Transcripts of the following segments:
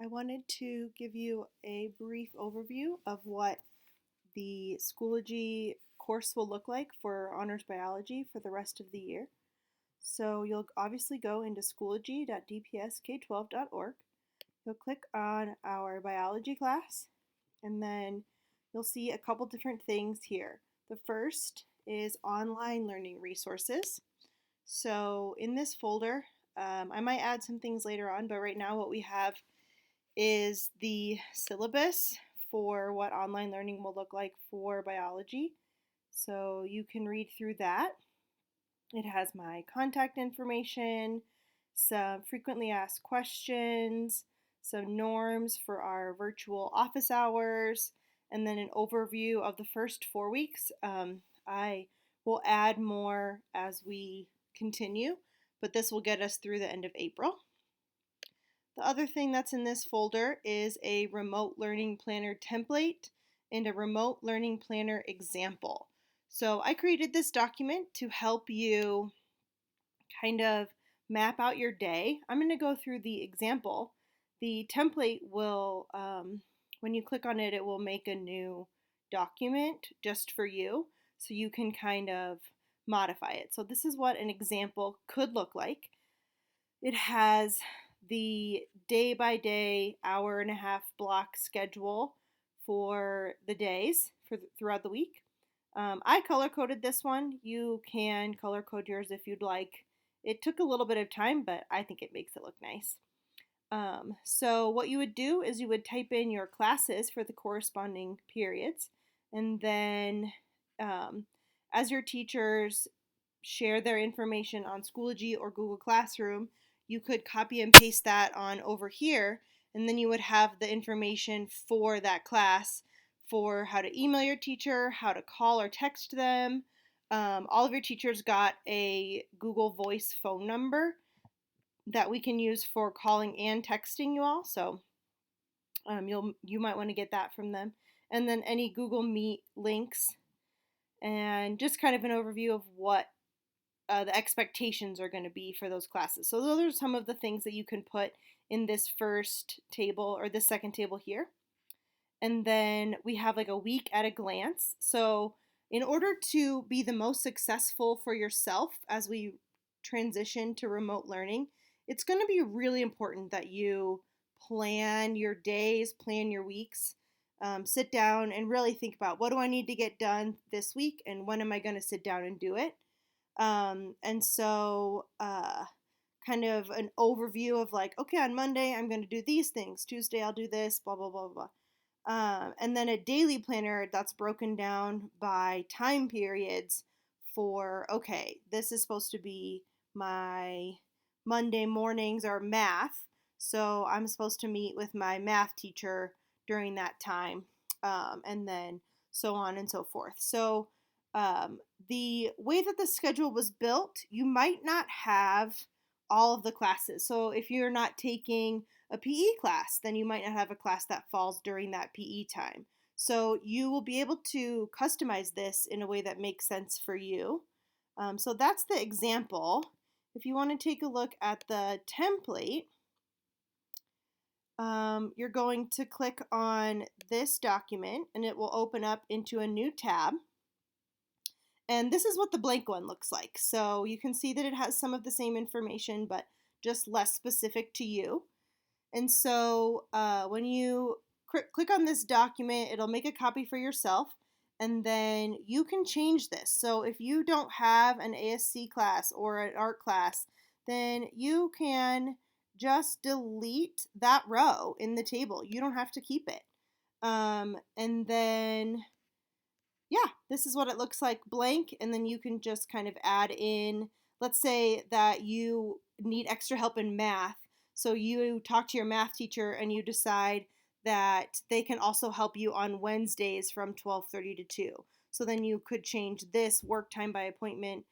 I wanted to give you a brief overview of what the Schoology course will look like for honors biology for the rest of the year. So you'll obviously go into schoology.dpsk12.org. You'll click on our biology class, and then you'll see a couple different things here. The first is online learning resources. So in this folder, I might add some things later on, but right now what we have is the syllabus for what online learning will look like for biology. So you can read through that. It has my contact information, some frequently asked questions, some norms for our virtual office hours, and then an overview of the first 4 weeks. I will add more as we continue, but this will get us through the end of April. The other thing that's in this folder is a remote learning planner template and a remote learning planner example. So I created this document to help you kind of map out your day. I'm going to go through the example. The template will, when you click on it, it will make a new document just for you so you can kind of modify it. So this is what an example could look like. It has the day by day, hour and a half block schedule for the days throughout the week. I color coded this one. You can color code yours if you'd like. It took a little bit of time, but I think it makes it look nice. So what you would do is you would type in your classes for the corresponding periods, and then as your teachers share their information on Schoology or Google Classroom, you could copy and paste that on over here, and then you would have the information for that class for how to email your teacher, how to call or text them. All of your teachers got a Google Voice phone number that we can use for calling and texting you all, so you might want to get that from them. And then any Google Meet links, and just kind of an overview of what the expectations are going to be for those classes. So those are some of the things that you can put in this first table or this second table here. And then we have like a week at a glance. So in order to be the most successful for yourself as we transition to remote learning, it's going to be really important that you plan your days, plan your weeks, sit down and really think about what do I need to get done this week and when am I going to sit down and do it. And so kind of an overview of like, okay, on Monday I'm going to do these things, Tuesday I'll do this, blah, blah, blah, blah. And then a daily planner that's broken down by time periods for, okay, this is supposed to be my Monday mornings are math, so I'm supposed to meet with my math teacher during that time, and then so on and so forth. So the way that the schedule was built, you might not have all of the classes. So if you're not taking a PE class, then you might not have a class that falls during that PE time. So you will be able to customize this in a way that makes sense for you. So that's the example. If you want to take a look at the template, you're going to click on this document and it will open up into a new tab. And this is what the blank one looks like. So you can see that it has some of the same information, but just less specific to you. And so when you click on this document, it'll make a copy for yourself, and then you can change this. So if you don't have an ASC class or an art class, then you can just delete that row in the table. You don't have to keep it. And then, yeah, this is what it looks like blank, and then you can just kind of add in, let's say that you need extra help in math. So you talk to your math teacher and you decide that they can also help you on Wednesdays from 12:30 to 2. So then you could change this work time by appointment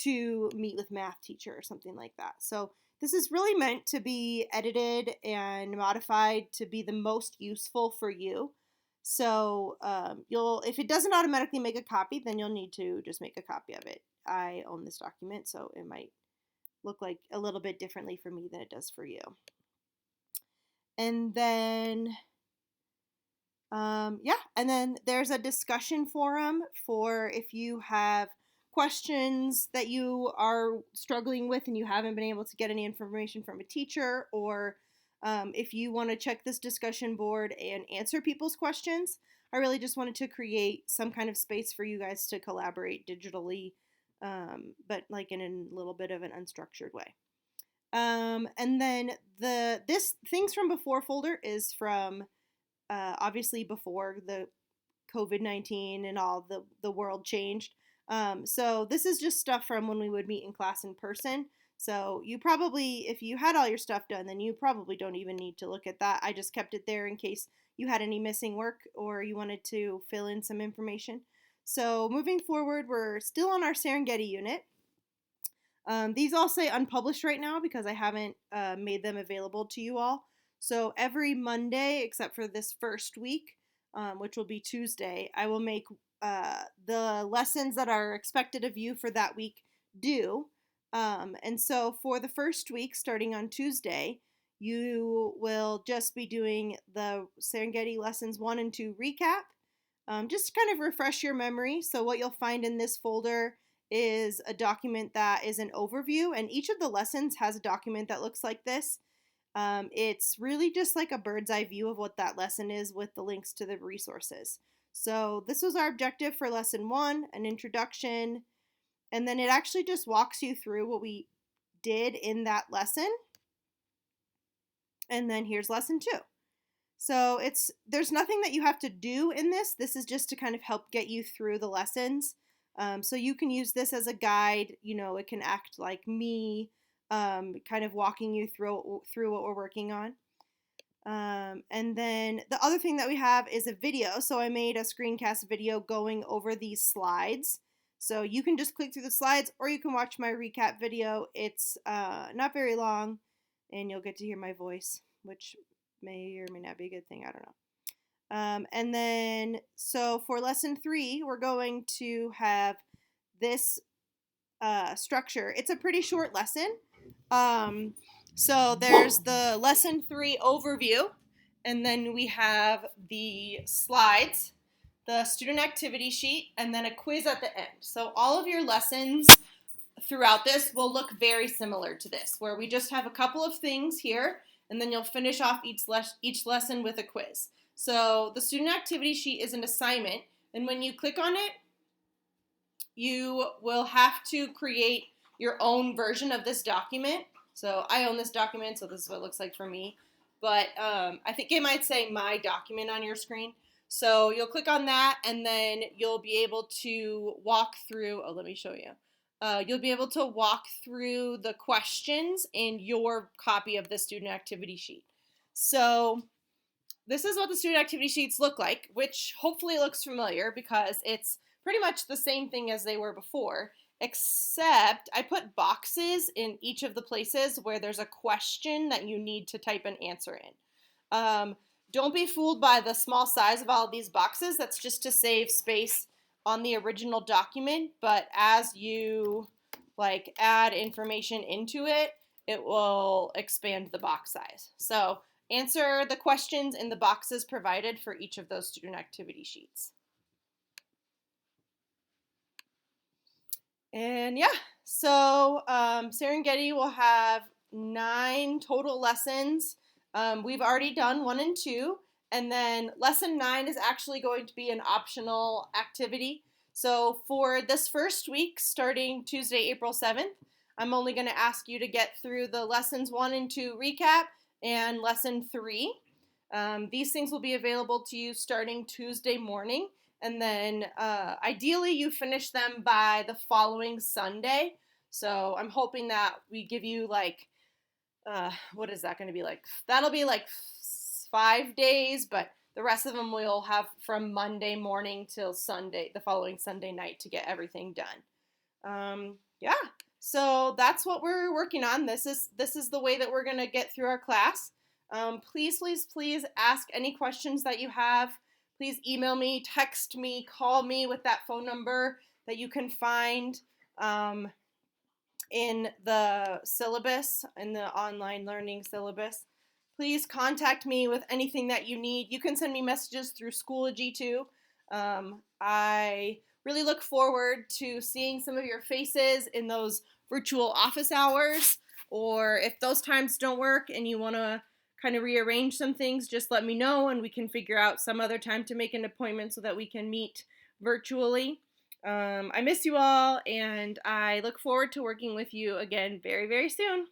to meet with math teacher or something like that. So this is really meant to be edited and modified to be the most useful for you. So if it doesn't automatically make a copy, then you'll need to just make a copy of it. I own this document, so it might look like a little bit differently for me than it does for you. And then, yeah, and then there's a discussion forum for if you have questions that you are struggling with and you haven't been able to get any information from a teacher, or if you want to check this discussion board and answer people's questions. I really just wanted to create some kind of space for you guys to collaborate digitally, but like in a little bit of an unstructured way. And then this things from before folder is from obviously before the COVID-19 and all the world changed. So this is just stuff from when we would meet in class in person. So you probably, if you had all your stuff done, then you probably don't even need to look at that. I just kept it there in case you had any missing work or you wanted to fill in some information. So moving forward, we're still on our Serengeti unit. These all say unpublished right now because I haven't made them available to you all. So every Monday, except for this first week, which will be Tuesday, I will make the lessons that are expected of you for that week due. And so for the first week, starting on Tuesday, you will just be doing the Serengeti lessons 1 and 2 recap, just to kind of refresh your memory. So what you'll find in this folder is a document that is an overview, and each of the lessons has a document that looks like this. It's really just like a bird's eye view of what that lesson is with the links to the resources. So this was our objective for lesson 1, an introduction, and then it actually just walks you through what we did in that lesson. And then here's lesson 2. So there's nothing that you have to do in this. This is just to kind of help get you through the lessons. So you can use this as a guide. You know, it can act like me, kind of walking you through what we're working on. And then the other thing that we have is a video. So I made a screencast video going over these slides. So you can just click through the slides or you can watch my recap video. It's not very long and you'll get to hear my voice, which may or may not be a good thing. I don't know. And then, so for lesson 3, we're going to have this structure. It's a pretty short lesson. So there's the lesson 3 overview, and then we have the slides, the student activity sheet, and then a quiz at the end. So all of your lessons throughout this will look very similar to this, where we just have a couple of things here, and then you'll finish off each lesson with a quiz. So the student activity sheet is an assignment, and when you click on it, you will have to create your own version of this document. So I own this document, so this is what it looks like for me. But I think it might say my document on your screen. So you'll click on that, and then you'll be able to walk through, let me show you. You'll be able to walk through the questions in your copy of the student activity sheet. So this is what the student activity sheets look like, which hopefully looks familiar because it's pretty much the same thing as they were before, except I put boxes in each of the places where there's a question that you need to type an answer in. Don't be fooled by the small size of all of these boxes. That's just to save space on the original document, but as you add information into it, it will expand the box size. So answer the questions in the boxes provided for each of those student activity sheets. And yeah, so Serengeti will have 9 total lessons. We've already done 1 and 2. And then lesson 9 is actually going to be an optional activity. So for this first week, starting Tuesday, April 7th, I'm only going to ask you to get through the lessons 1 and 2 recap and lesson 3. These things will be available to you starting Tuesday morning. And then ideally you finish them by the following Sunday. So I'm hoping that we give you what is that going to be like? That'll be 5 days, but the rest of them we'll have from Monday morning till Sunday, the following Sunday night, to get everything done. Yeah, so that's what we're working on. This is the way that we're going to get through our class. Please ask any questions that you have. Please email me, text me, call me with that phone number that you can find in the syllabus, in the online learning syllabus. Please contact me with anything that you need. You can send me messages through Schoology too. I really look forward to seeing some of your faces in those virtual office hours, or if those times don't work and you want to kind of rearrange some things, just let me know and we can figure out some other time to make an appointment so that we can meet virtually. I miss you all, and I look forward to working with you again very, very soon.